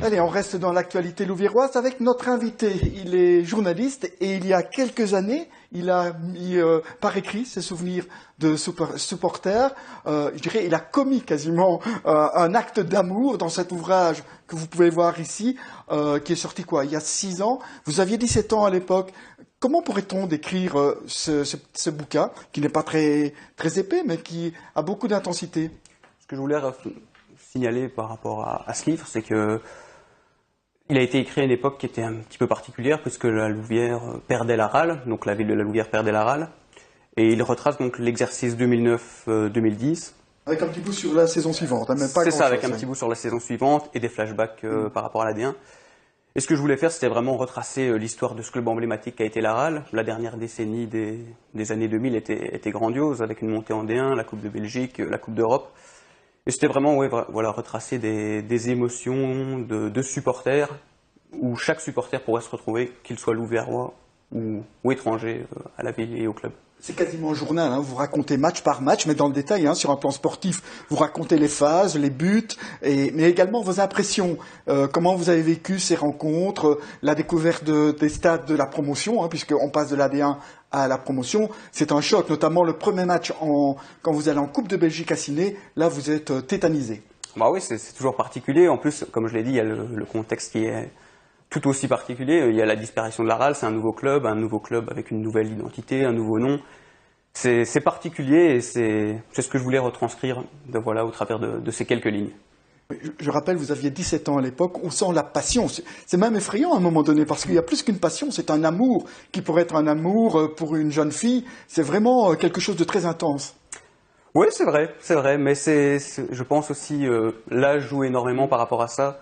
Allez, on reste dans l'actualité louviéroise avec notre invité. Il est journaliste et il y a quelques années, il a mis par écrit ses souvenirs de supporter. Je dirais, il a commis quasiment un acte d'amour dans cet ouvrage que vous pouvez voir ici, qui est sorti il y a 6 ans. Vous aviez 17 ans à l'époque. Comment pourrait-on décrire ce bouquin, qui n'est pas très épais, mais qui a beaucoup d'intensité? Ce que je voulais signaler par rapport à ce livre, c'est que il a été écrit à une époque qui était un petit peu particulière, puisque la Louvière perdait la râle, donc la ville de la Louvière perdait la râle, et il retrace donc l'exercice 2009-2010. Avec un petit bout sur la saison suivante, hein, même pas c'est ça, avec un petit bout sur la saison suivante et des flashbacks par rapport à la D1. Et ce que je voulais faire, c'était vraiment retracer l'histoire de ce club emblématique qu'a été la râle. La dernière décennie des années 2000 était grandiose, avec une montée en D1, la Coupe de Belgique, la Coupe d'Europe. Et c'était vraiment retracer des émotions de supporters, où chaque supporter pourrait se retrouver, qu'il soit louviérois ou étranger, à la ville et au club. C'est quasiment un journal, hein. Vous racontez match par match, mais dans le détail, hein, sur un plan sportif. Vous racontez les phases, les buts, mais également vos impressions. Comment vous avez vécu ces rencontres, la découverte des stades de la promotion, hein, puisqu'on passe de la D1 à la promotion. C'est un choc, notamment le premier match quand vous allez en Coupe de Belgique à Ciné. Là, vous êtes tétanisé. Bah oui, c'est toujours particulier. En plus, comme je l'ai dit, il y a le contexte qui est tout aussi particulier. Il y a la disparition de la râle, c'est un nouveau club avec une nouvelle identité, un nouveau nom. C'est particulier et c'est ce que je voulais retranscrire au travers de ces quelques lignes. Je rappelle, vous aviez 17 ans à l'époque, on sent la passion. C'est même effrayant à un moment donné, parce qu'il y a plus qu'une passion, c'est un amour qui pourrait être un amour pour une jeune fille. C'est vraiment quelque chose de très intense. Oui, c'est vrai, mais je pense aussi, l'âge joue énormément par rapport à ça.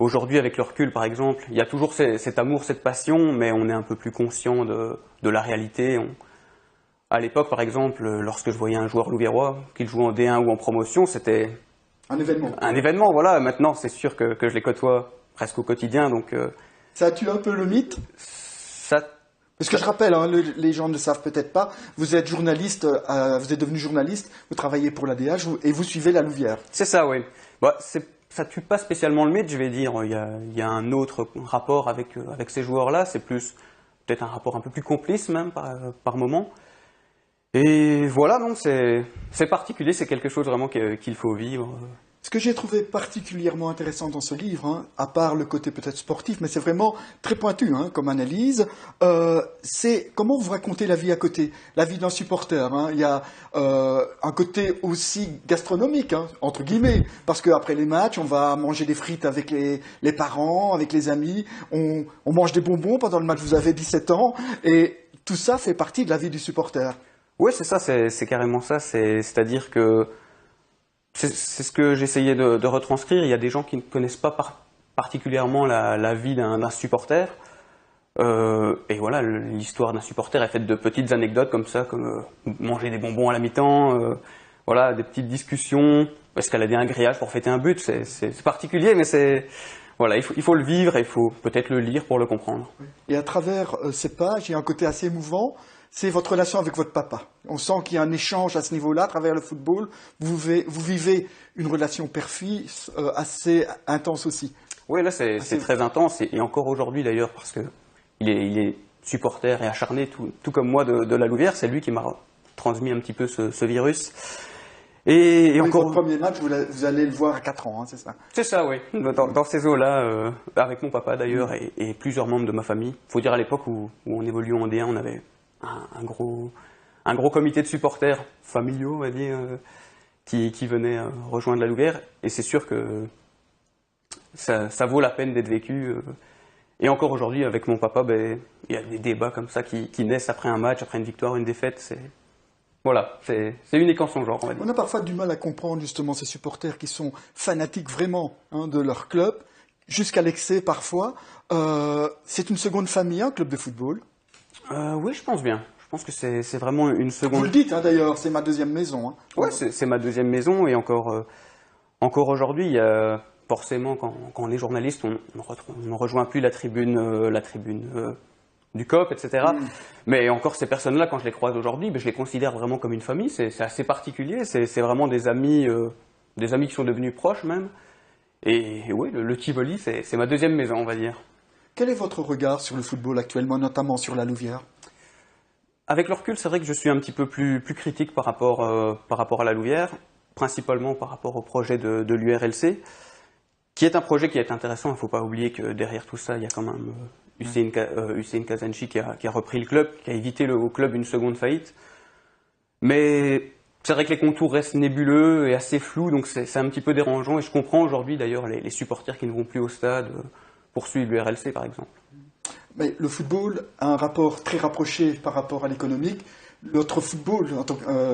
Aujourd'hui, avec le recul, par exemple, il y a toujours cet amour, cette passion, mais on est un peu plus conscient de la réalité. À l'époque, par exemple, lorsque je voyais un joueur louviérois, qu'il jouait en D1 ou en promotion, c'était un événement. Un événement, voilà. Maintenant, c'est sûr que je les côtoie presque au quotidien, donc... Ça tue un peu le mythe? Parce que je rappelle, hein, les gens ne le savent peut-être pas, vous êtes journaliste, vous êtes devenu journaliste, vous travaillez pour l'ADH et vous suivez la Louvière. C'est ça, oui. Ça tue pas spécialement le mythe, je vais dire. Il y a un autre rapport avec ces joueurs-là. C'est plus peut-être un rapport un peu plus complice même par moment. Et voilà, donc c'est particulier, c'est quelque chose vraiment qu'il faut vivre. Ce que j'ai trouvé particulièrement intéressant dans ce livre, hein, à part le côté peut-être sportif, mais c'est vraiment très pointu hein, comme analyse, c'est comment vous racontez la vie à côté, la vie d'un supporter. Hein. Il y a un côté aussi gastronomique, hein, entre guillemets, parce qu'après les matchs, on va manger des frites avec les parents, avec les amis, on mange des bonbons pendant le match, vous avez 17 ans, et tout ça fait partie de la vie du supporter. Oui, c'est ça, c'est carrément ça, c'est-à-dire que c'est ce que j'essayais de retranscrire. Il y a des gens qui ne connaissent pas particulièrement la vie d'un supporter. Et voilà, l'histoire d'un supporter est faite de petites anecdotes comme ça, comme manger des bonbons à la mi-temps, voilà, des petites discussions, escalader un grillage pour fêter un but. C'est particulier, mais voilà, il faut le vivre et il faut peut-être le lire pour le comprendre. Et à travers ces pages, il y a un côté assez émouvant. C'est votre relation avec votre papa. On sent qu'il y a un échange à ce niveau-là, à travers le football. Vous vivez une relation père-fils assez intense aussi. Oui, là, c'est très intense. Et encore aujourd'hui, d'ailleurs, parce que il est supporter et acharné, tout comme moi, de la Louvière. C'est lui qui m'a transmis un petit peu ce virus. Et encore... Votre premier match, vous allez le voir à 4 ans, hein, c'est ça? C'est ça, oui. Dans ces eaux-là, avec mon papa, d'ailleurs, et plusieurs membres de ma famille. Il faut dire, à l'époque où on évoluait en D1, on avait un gros comité de supporters familiaux, on va dire, qui venaient rejoindre la Louvière. Et c'est sûr que ça vaut la peine d'être vécu. Et encore aujourd'hui, avec mon papa, il y a des débats comme ça qui naissent après un match, après une victoire, une défaite. Voilà, c'est unique en son genre, on va dire. On a parfois du mal à comprendre justement ces supporters qui sont fanatiques vraiment hein, de leur club, jusqu'à l'excès parfois. C'est une seconde famille, un club de football? Oui, je pense bien. Je pense que c'est vraiment une seconde... Vous le dites hein, d'ailleurs, c'est ma deuxième maison. Hein. Oui, c'est ma deuxième maison et encore aujourd'hui, il y a forcément, quand on est journaliste, on ne rejoint plus la tribune du COP, etc. Mais encore ces personnes-là, quand je les croise aujourd'hui, je les considère vraiment comme une famille. C'est assez particulier. C'est vraiment des amis qui sont devenus proches même. Et oui, le Tivoli, c'est ma deuxième maison, on va dire. Quel est votre regard sur le football actuellement, notamment sur la Louvière? Avec le recul, c'est vrai que je suis un petit peu plus critique par rapport à la Louvière, principalement par rapport au projet de l'URLC, qui est un projet qui est intéressant. Il ne faut pas oublier que derrière tout ça, il y a quand même Hussein Kazanchi qui a repris le club, qui a évité au club une seconde faillite. Mais c'est vrai que les contours restent nébuleux et assez flous, donc c'est un petit peu dérangeant. Et je comprends aujourd'hui d'ailleurs les supporters qui ne vont plus au stade pour suivre l'URLC par exemple. Mais le football a un rapport très rapproché par rapport à l'économique. Notre football,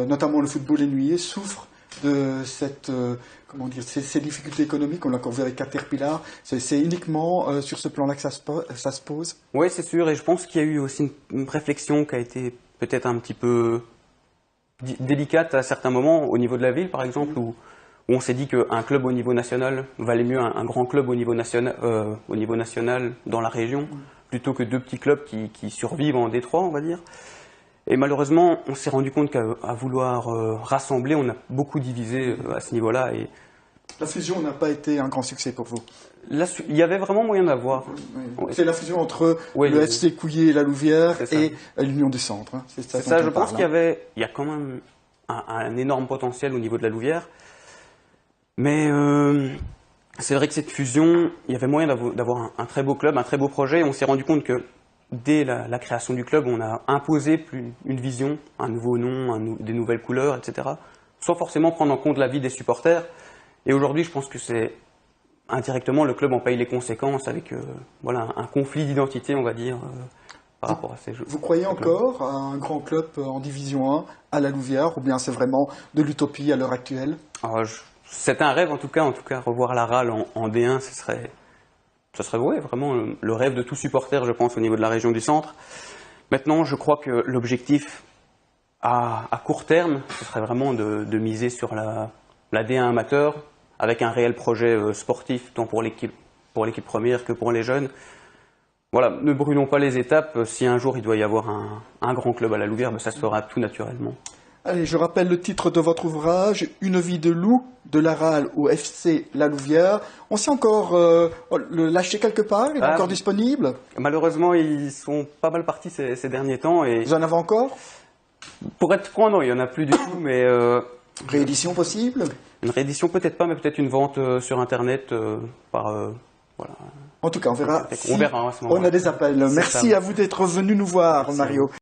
notamment le football ennuyé, souffre de ces difficultés économiques. On l'a encore vu avec Caterpillar. C'est uniquement sur ce plan-là que ça se pose. Oui, c'est sûr. Et je pense qu'il y a eu aussi une réflexion qui a été peut-être un petit peu délicate à certains moments, au niveau de la ville par exemple, où on s'est dit qu'un club au niveau national valait mieux un grand club au niveau national dans la région, plutôt que deux petits clubs qui survivent en Détroit, on va dire. Et malheureusement, on s'est rendu compte qu'à vouloir rassembler, on a beaucoup divisé à ce niveau-là. Et la fusion n'a pas été un grand succès pour vous? Il y avait vraiment moyen d'avoir. Oui. C'est la fusion entre le FC Couillé et la Louvière et l'Union du Centre. Hein. C'est ça, je pense qu'il y a quand même un énorme potentiel au niveau de la Louvière. Mais c'est vrai que cette fusion, il y avait moyen d'avoir un très beau club, un très beau projet. Et on s'est rendu compte que dès la création du club, on a imposé une vision, un nouveau nom, des nouvelles couleurs, etc. Sans forcément prendre en compte l'avis des supporters. Et aujourd'hui, je pense que c'est indirectement, le club en paye les conséquences avec un conflit d'identité, on va dire, par rapport à ces jeux. Vous croyez encore à un grand club en Division 1 à la Louvière, ou bien c'est vraiment de l'utopie à l'heure actuelle? C'est un rêve en tout cas, revoir la RAL en D1, ce serait vraiment le rêve de tout supporter, je pense, au niveau de la région du centre. Maintenant, je crois que l'objectif à court terme, ce serait vraiment de miser sur la D1 amateur, avec un réel projet sportif, tant pour l'équipe première que pour les jeunes. Voilà, ne brûlons pas les étapes. Si un jour il doit y avoir un grand club à la Louvière, ça se fera tout naturellement. Allez, je rappelle le titre de votre ouvrage, Une vie de loup, de la RAL au FC La Louvière. On sait encore le lâcher quelque part? Il est encore disponible? Malheureusement, ils sont pas mal partis ces derniers temps. Et vous en avez encore? Pour être franc, non, il n'y en a plus du tout, mais... réédition possible? Une réédition peut-être pas, mais peut-être une vente sur Internet voilà. En tout cas, on verra. On verra à ce moment-là. On a des appels. Merci à vous d'être venu nous voir, Mario.